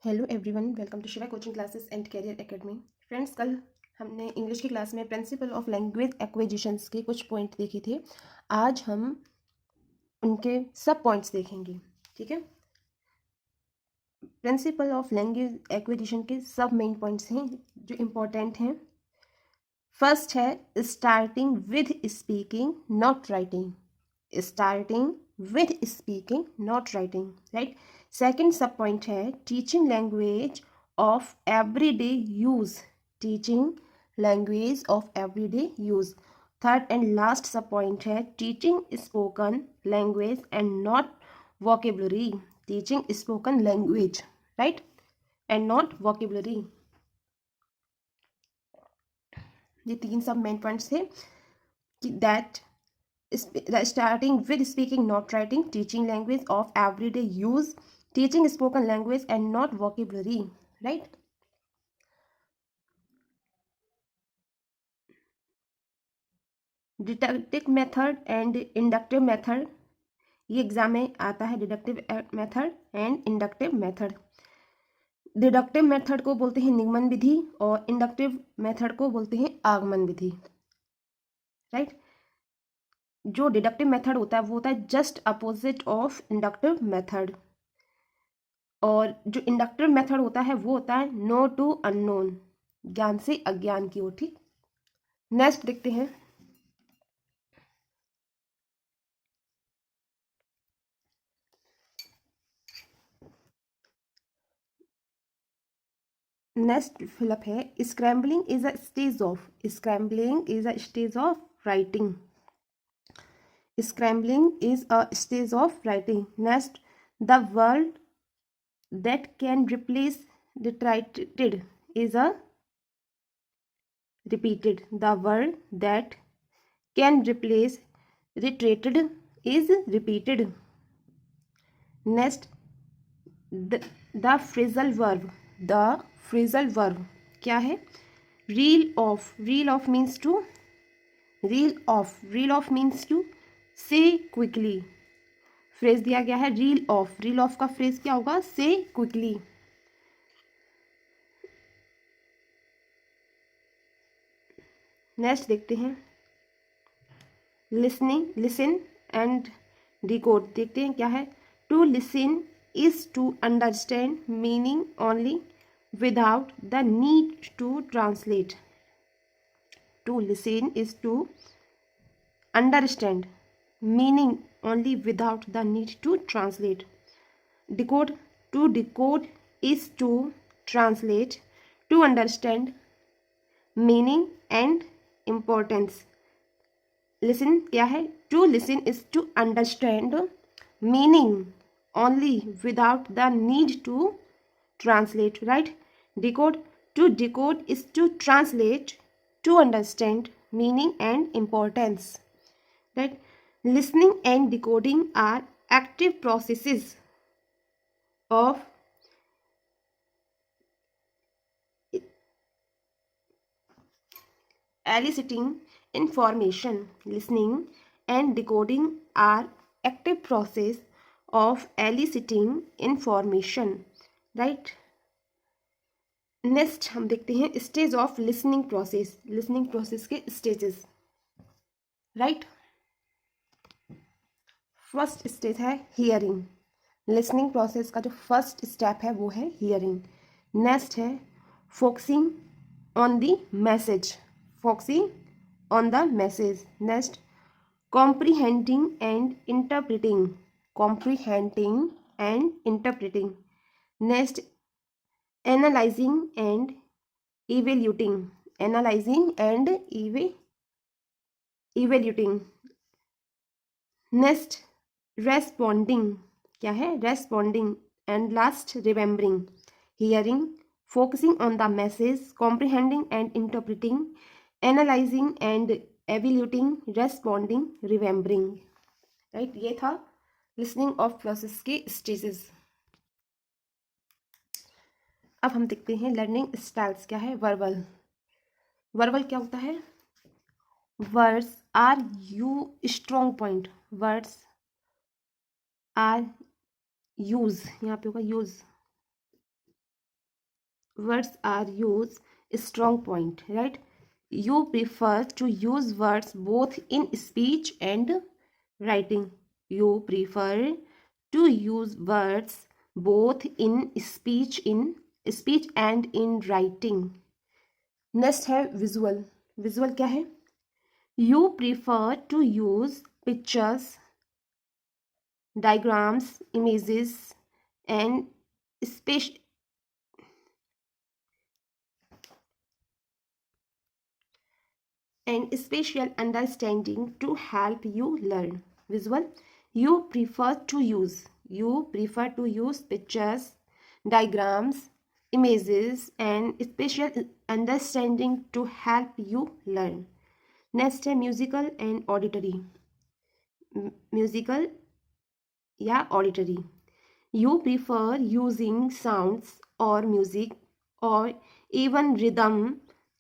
Hello everyone, welcome to Shiva coaching classes and career academy. Friends, कल हमने English की class में प्रिंसिपल ऑफ लैंग्वेज एक्विजिशंस के कुछ पॉइंट देखे थे। आज हम उनके सब पॉइंट्स देखेंगे। ठीक है, प्रिंसिपल ऑफ लैंग्वेज एक्विजिशन के सब मेन पॉइंट्स हैं जो इम्पोर्टेंट हैं। फर्स्ट है starting with speaking not writing. Starting with speaking not writing, right. Second सब पॉइंट है teaching language of everyday use. Teaching language of everyday use. Third and last सब point है teaching spoken language and not vocabulary. Teaching spoken language, right, and not vocabulary. ये तीन सब main points थे कि that starting with speaking not writing, teaching language of everyday use, teaching spoken language and not vocabulary, right. Deductive method and inductive method, ये exam में आता है। Deductive method and inductive method. Deductive method को बोलते हैं निगमन विधि और inductive method को बोलते हैं आगमन विधि, राइट। जो डिडक्टिव मेथड होता है वो होता है just opposite of inductive method, और जो इंडक्टिव मेथड होता है वो होता है नो टू अननोन, ज्ञान से अज्ञान की ओर। ठीक, नेक्स्ट देखते हैं। नेक्स्ट फिलअप है scrambling is a stage of. Scrambling is a stage of writing. Scrambling is a stage of writing. Next, the word that can replace reiterated is a repeated. The word that can replace reiterated is repeated. Next, the phrasal verb. The phrasal verb क्या है? Reel off. Reel off means to reel off. Reel off means to say quickly. Phrase दिया गया है reel of. Reel of का phrase क्या होगा? से quickly. Next देखते हैं लिसनिंग, लिसन एंड डिकोड। देखते हैं क्या है। To listen is to understand meaning only without the need to translate. To listen is to understand meaning only without the need to translate. Decode, to decode is to translate, to understand meaning and importance. Listen क्या है? To listen is to understand meaning only without the need to translate, right. Decode, to decode is to translate, to understand meaning and importance, right. Listening and decoding are active processes of eliciting information. Listening and decoding are active process of eliciting information, right. Next हम देखते हैं stage of listening process. Listening process के stages, right. First stage है hearing. Listening process का जो first step है वो है हियरिंग। नेक्स्ट है focusing on the message. Focusing on the message. Next, comprehending and interpreting. Comprehending and interpreting. Next, analysing and evaluating. Analysing and evaluating. Next, responding क्या है? Responding. And last, remembering. Hearing, focusing on the message, comprehending and interpreting, analysing and evaluating, responding, remembering, right. ये था listening of process के stages. अब हम देखते हैं learning styles क्या है। वर्बल। वर्बल क्या होता है? Words are you strong point. Words are use, यहाँ पे होगा use. words are used, strong point, right? You prefer to use words both in speech and writing. You prefer to use words both in speech and in writing. Next है visual. Visual क्या है? You prefer to use pictures, diagrams, images and spatial and spatial understanding to help you learn. Visual. You prefer to use pictures, diagrams, images and spatial understanding to help you learn. Next है musical and auditory. Musical या auditory. You prefer using sounds or music or even rhythm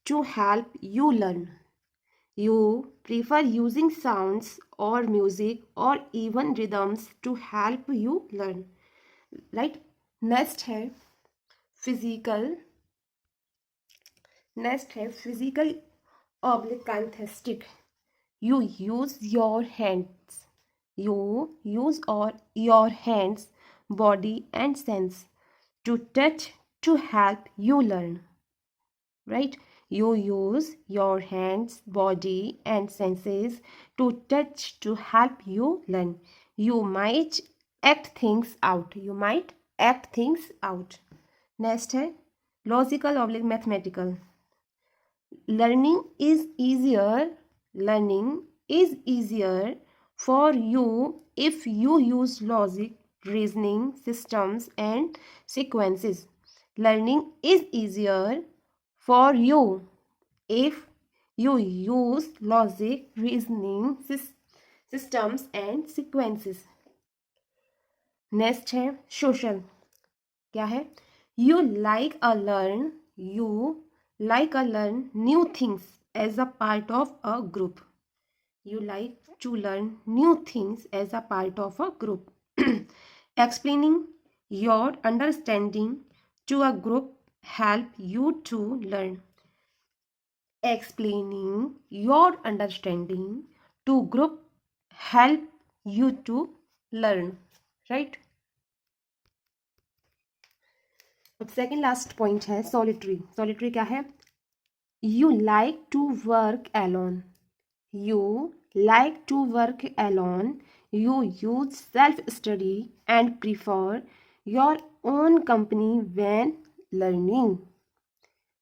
to help you learn. You prefer using sounds or music or even rhythms to help you learn. Right? Next है physical. Next है physical oblique kinesthetic. You use your hands. You use your hands, body and sense to touch to help you learn. Right? You use your hands, body and senses to touch to help you learn. You might act things out. Next है logical oblique mathematical. Learning is easier for you if you use logic, reasoning systems and sequences. Learning is easier for you if you use logic, reasoning systems and sequences. Next है social. क्या है? You like a learn new things as a part of a group. You like to learn new things as a part of a group. Explaining your understanding to a group help you to learn. Explaining your understanding to group help you to learn. Right? अब second last point है solitary. Solitary क्या है? You like to work alone. You like to work alone. You use self-study and prefer your own company when learning.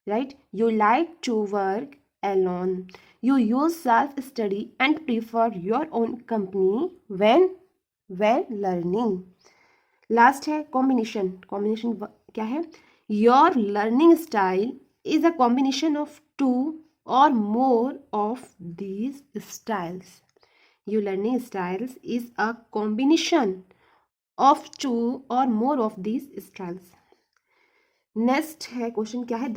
Right? You like to work alone. You use self-study and prefer your own company when learning. Last है combination. Combination क्या है? Your learning style is a combination of two or more of these styles. Your learning styles is a combination of two or more of these styles. Next है question क्या है?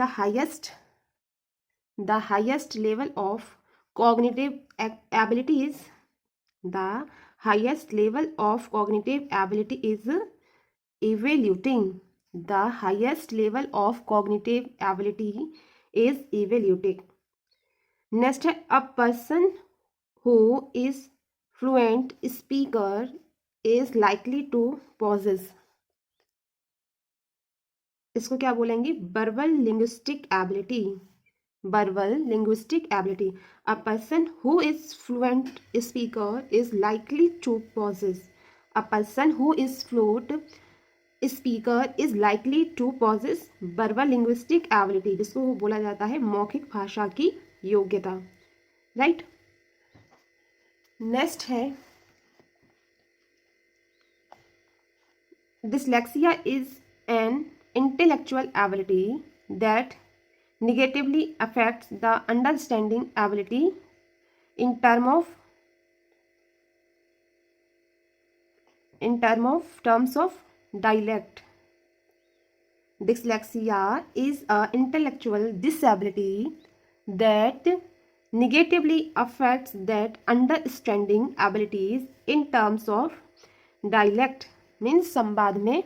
The highest level of cognitive ability is evaluating. The highest level of cognitive ability is evaluating. Next है a person who is fluent speaker is likely to possess. इसको क्या बोलेंगे? verbal linguistic ability. A person who is fluent speaker is likely to possess. A person who is fluent speaker is likely to possess verbal linguistic ability, जिसको बोला जाता है मौखिक भाषा की योग्यता. राइट? नेक्स्ट है dyslexia is an intellectual ability that negatively affects the understanding ability in terms of dialect. Dyslexia is an intellectual disability that negatively affects that understanding abilities in terms of dialect. Means संवाद में.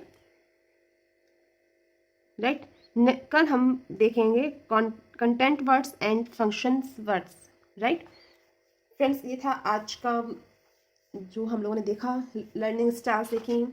Right? कल हम देखेंगे content words and functions words, right friends. ये था आज का जो हम लोगों ने देखा, लर्निंग स्टाइल्स देखी,